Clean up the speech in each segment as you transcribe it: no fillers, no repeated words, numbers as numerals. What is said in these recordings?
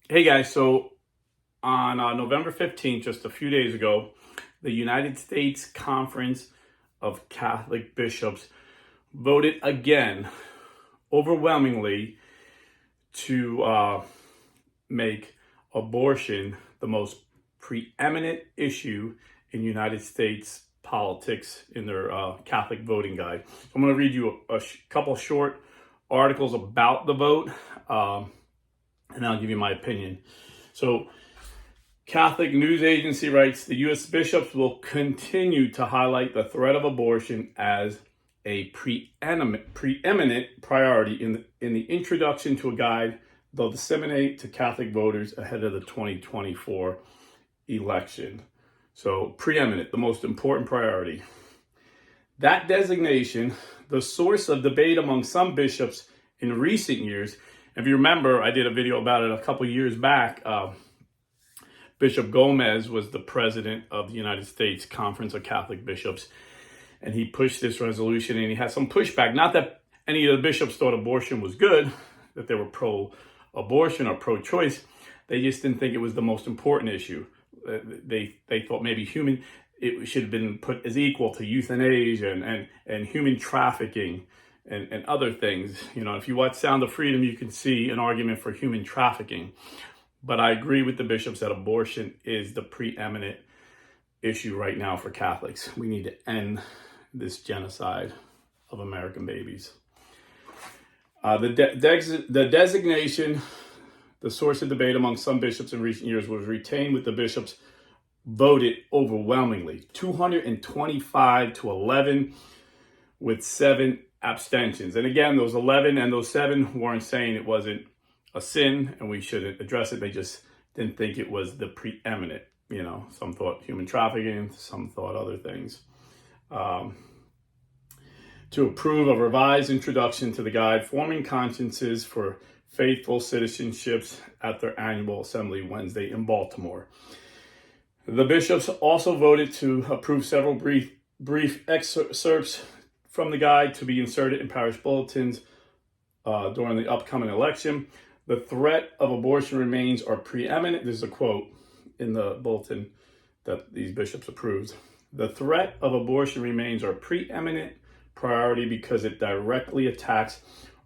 Hey guys, so on November 15th, just a few days ago, the United States Conference of Catholic Bishops voted again, overwhelmingly, to make abortion the most preeminent issue in United States politics in their Catholic voting guide. So I'm going to read you a couple short articles about the vote, and I'll give you my opinion. So, Catholic news agency writes the U.S. bishops will continue to highlight the threat of abortion as a preeminent priority in the introduction to a guide they'll disseminate to Catholic voters ahead of the 2024 election. So, preeminent, the most important priority. That designation, the source of debate among some bishops in recent years. If you remember, I did a video about it a couple years back. Bishop Gomez was the president of the United States Conference of Catholic Bishops, and he pushed this resolution, and he had some pushback. Not that any of the bishops thought abortion was good, that they were pro-abortion or pro-choice. They just didn't think it was the most important issue. They thought maybe it should have been put as equal to euthanasia and human trafficking and other things. You know, if you watch Sound of Freedom, you can see an argument for human trafficking. But I agree with the bishops that abortion is the preeminent issue right now for Catholics. We need to end this genocide of American babies. The designation, the source of debate among some bishops in recent years, was retained with the bishops voted overwhelmingly, 225 to 11, with 7 abstentions. And again, those 11 and those 7 weren't saying it wasn't a sin and we shouldn't address it. They just didn't think it was the preeminent. You know, some thought human trafficking, some thought other things. To approve a revised introduction to the guide, Forming Consciences for Faithful Citizenships at their annual assembly Wednesday in Baltimore. The bishops also voted to approve several brief excerpts from the guide to be inserted in parish bulletins during the upcoming election. The threat of abortion remains our preeminent. There's a quote in the bulletin that these bishops approved. The threat of abortion remains our preeminent priority because it directly attacks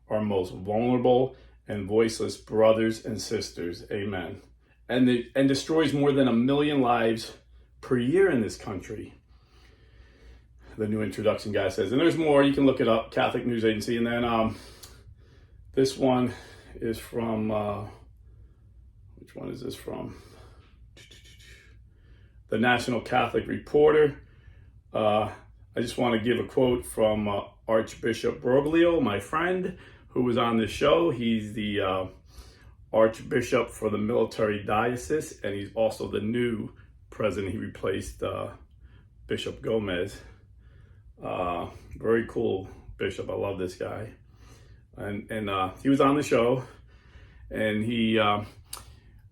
our most vulnerable and voiceless brothers and sisters. Amen. And destroys more than 1 million lives per year in this country. The new introduction guy says, and there's more. You can look it up, Catholic News Agency. And then this one is from, which one is this from? The National Catholic Reporter. I just want to give a quote from Archbishop Broglio, my friend, who was on this show. He's the Archbishop for the military diocese, and he's also the new president. He replaced Bishop Gomez. Very cool bishop. I love this guy. And he was on the show, and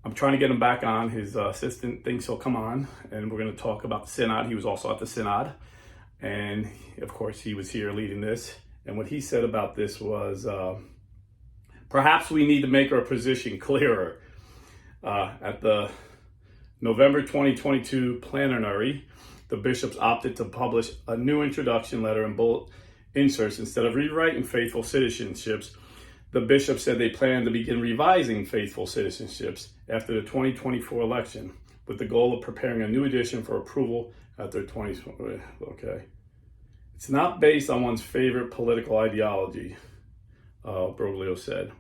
I'm trying to get him back on. His assistant thinks he'll come on, and we're going to talk about the synod. He was also at the synod, and of course he was here leading this. And what he said about this was, perhaps we need to make our position clearer. At the November 2022 plenary, the bishops opted to publish a new introduction letter and bullet inserts instead of rewriting faithful citizenships. The bishops said they plan to begin revising faithful citizenships after the 2024 election, with the goal of preparing a new edition for approval at their 2020. Okay. It's not based on one's favorite political ideology, Broglio said.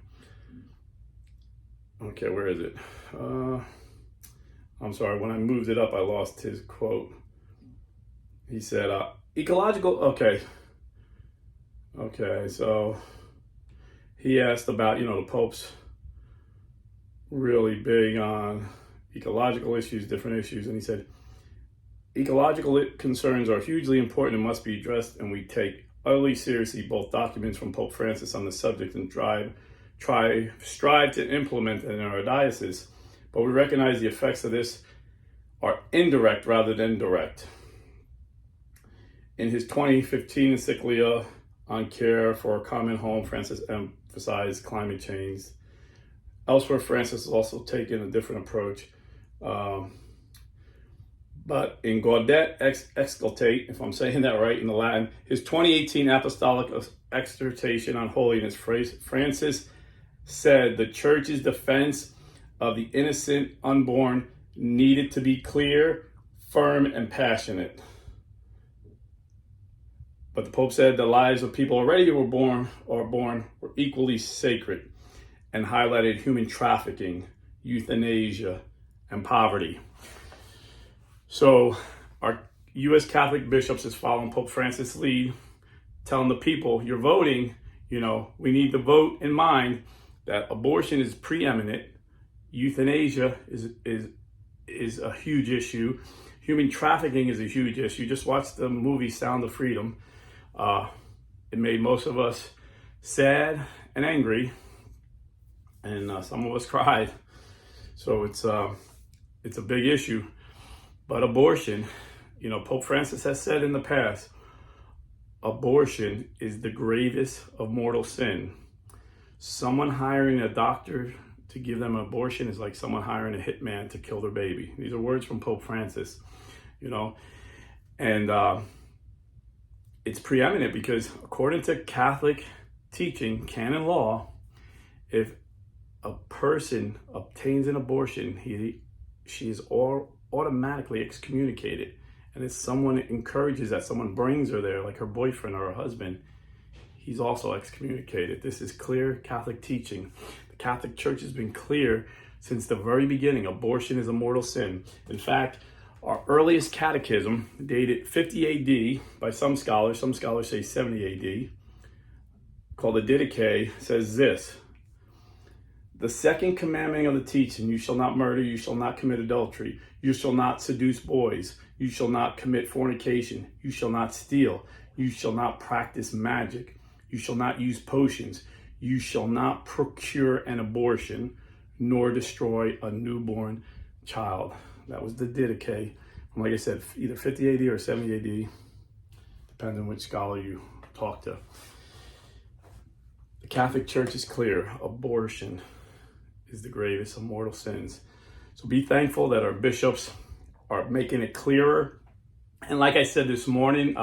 Okay, where is it? I'm sorry, when I moved it up, I lost his quote. He said, ecological, okay, so he asked about, the Pope's really big on ecological issues, different issues, and he said, ecological concerns are hugely important and must be addressed, and we take utterly seriously both documents from Pope Francis on the subject and strive to implement it in our diocese. But we recognize the effects of this are indirect rather than direct. In his 2015 encyclical on care for a common home, Francis emphasized climate change Elsewhere, Francis has also taken a different approach. But in Gaudet Excultate, if I'm saying that right in the Latin, his 2018 Apostolic Exhortation on Holiness, Francis said the Church's defense of the innocent unborn needed to be clear, firm, and passionate. But the Pope said the lives of people already who were born were equally sacred, and highlighted human trafficking, euthanasia, and poverty. So our U.S. Catholic bishops is following Pope Francis' lead, telling the people, you're voting, we need to vote in mind that abortion is preeminent, euthanasia is a huge issue, human trafficking is a huge issue. Just watch the movie Sound of Freedom. It made most of us sad and angry, and some of us cried. So it's a big issue. But abortion, Pope Francis has said in the past, abortion is the gravest of mortal sin. Someone hiring a doctor to give them an abortion is like someone hiring a hitman to kill their baby. These are words from Pope Francis, and it's preeminent because according to Catholic teaching, canon law, if a person obtains an abortion, she is automatically excommunicated. And if someone encourages that, someone brings her there, like her boyfriend or her husband, he's also excommunicated. This is clear Catholic teaching. The Catholic Church has been clear since the very beginning. Abortion is a mortal sin. In fact, our earliest catechism, dated 50 AD by some scholars say 70 AD, called the Didache, says this: the second commandment of the teaching, you shall not murder, you shall not commit adultery, you shall not seduce boys, you shall not commit fornication, you shall not steal, you shall not practice magic, you shall not use potions, you shall not procure an abortion, nor destroy a newborn child. That was the Didache, from, like I said, either 50 AD or 70 AD, depending on which scholar you talk to. The Catholic Church is clear. Abortion is the gravest of mortal sins. So be thankful that our bishops are making it clearer. And like I said this morning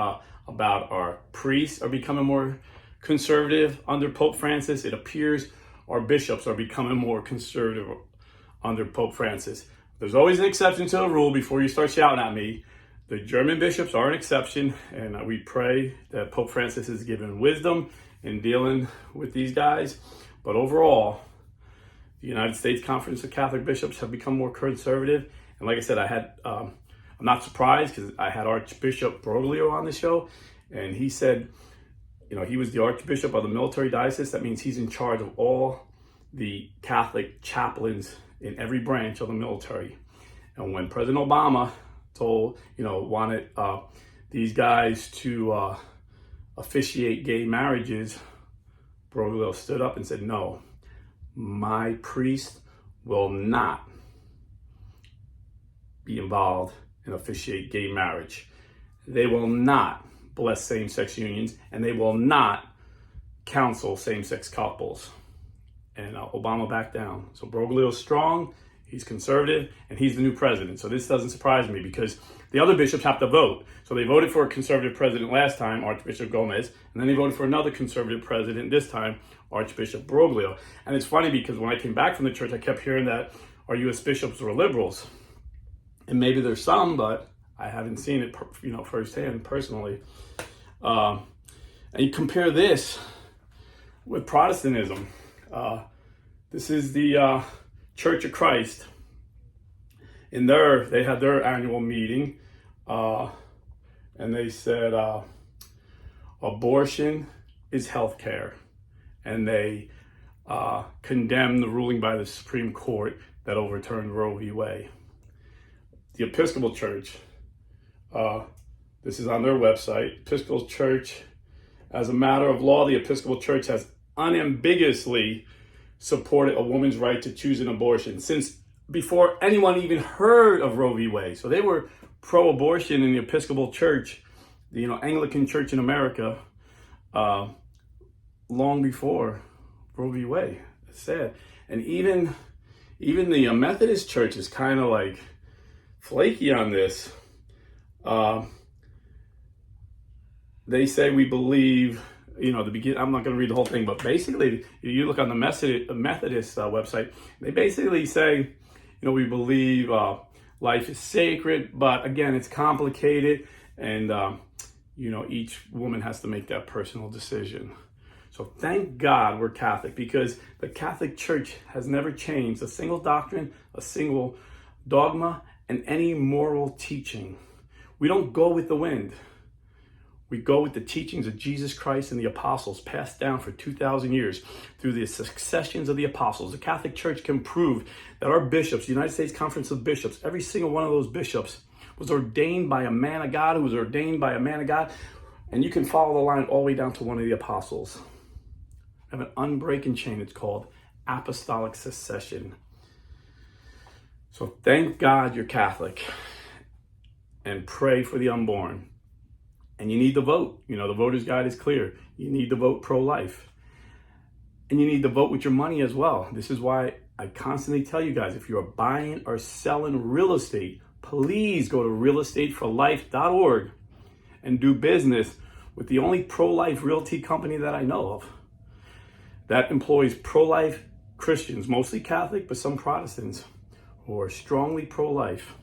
about our priests are becoming more conservative under Pope Francis, it appears our bishops are becoming more conservative under Pope Francis. There's always an exception to the rule before you start shouting at me. The German bishops are an exception, and we pray that Pope Francis is given wisdom in dealing with these guys. But overall, the United States Conference of Catholic Bishops have become more conservative. And like I said, I'm not surprised because I had Archbishop Broglio on the show, and he said, he was the Archbishop of the military diocese. That means he's in charge of all the Catholic chaplains in every branch of the military. And when President Obama wanted these guys to officiate gay marriages, Broglio stood up and said, no, my priest will not be involved in officiate gay marriage. They will not bless same-sex unions, and they will not counsel same-sex couples. And Obama backed down. So Broglio's strong, he's conservative, and he's the new president. So this doesn't surprise me because the other bishops have to vote. So they voted for a conservative president last time, Archbishop Gomez, and then they voted for another conservative president this time, Archbishop Broglio. And it's funny because when I came back from the church, I kept hearing that our U.S. bishops were liberals. And maybe there's some, but I haven't seen it, firsthand, personally. And you compare this with Protestantism. This is the Church of Christ. They had their annual meeting, and they said abortion is health care. And they condemned the ruling by the Supreme Court that overturned Roe v. Wade. The Episcopal Church, this is on their website, Episcopal Church, as a matter of law, the Episcopal Church has unambiguously supported a woman's right to choose an abortion since before anyone even heard of Roe v. Wade. So they were pro-abortion in the Episcopal Church, the Anglican Church in America, long before Roe v. Wade. It's sad. And even the Methodist Church is kind of like flaky on this. They say we believe, I'm not going to read the whole thing, but basically, you look on the Methodist website, they basically say, we believe life is sacred, but again, it's complicated, and each woman has to make that personal decision. So thank God we're Catholic, because the Catholic Church has never changed a single doctrine, a single dogma, and any moral teaching. We don't go with the wind. We go with the teachings of Jesus Christ and the apostles passed down for 2,000 years through the successions of the apostles. The Catholic Church can prove that our bishops, the United States Conference of Bishops, every single one of those bishops was ordained by a man of God who was ordained by a man of God. And you can follow the line all the way down to one of the apostles. I have an unbreaking chain. It's called apostolic succession. So thank God you're Catholic, and pray for the unborn. And you need to vote. The voter's guide is clear. You need to vote pro-life. And you need to vote with your money as well. This is why I constantly tell you guys, if you're buying or selling real estate, please go to realestateforlife.org and do business with the only pro-life realty company that I know of that employs pro-life Christians, mostly Catholic, but some Protestants, who are strongly pro-life.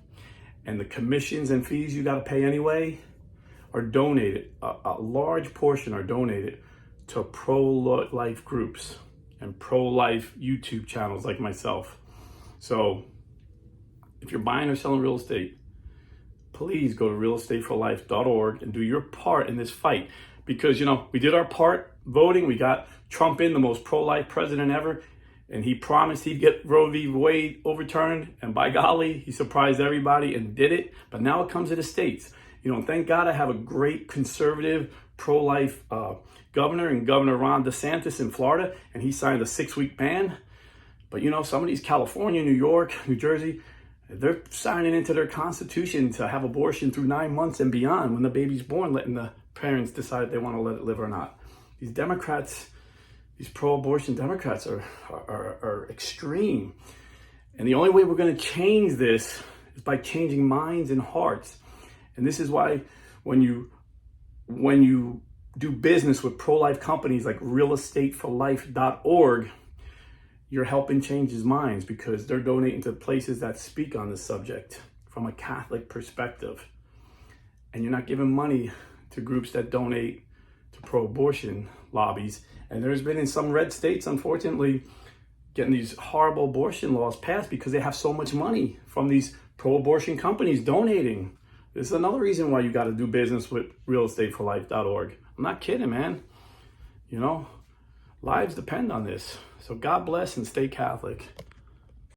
And the commissions and fees you got to pay anyway are donated. A large portion are donated to pro-life groups and pro-life YouTube channels like myself. So if you're buying or selling real estate, please go to realestateforlife.org and do your part in this fight. Because, we did our part voting. We got Trump in, the most pro-life president ever. And he promised he'd get Roe v. Wade overturned. And by golly, he surprised everybody and did it. But now it comes to the states. Thank God I have a great conservative pro-life governor, and Governor Ron DeSantis in Florida. And he signed a 6-week ban. But, some of these, California, New York, New Jersey, they're signing into their constitution to have abortion through 9 months and beyond when the baby's born, letting the parents decide if they want to let it live or not. These Democrats, these pro-abortion Democrats are extreme. And the only way we're going to change this is by changing minds and hearts. And this is why when you do business with pro-life companies like realestateforlife.org, you're helping change his minds, because they're donating to places that speak on this subject from a Catholic perspective. And you're not giving money to groups that donate to pro-abortion lobbies. And there's been in some red states, unfortunately, getting these horrible abortion laws passed because they have so much money from these pro-abortion companies donating. This is another reason why you got to do business with realestateforlife.org. I'm not kidding, man. Lives depend on this. So God bless and stay Catholic.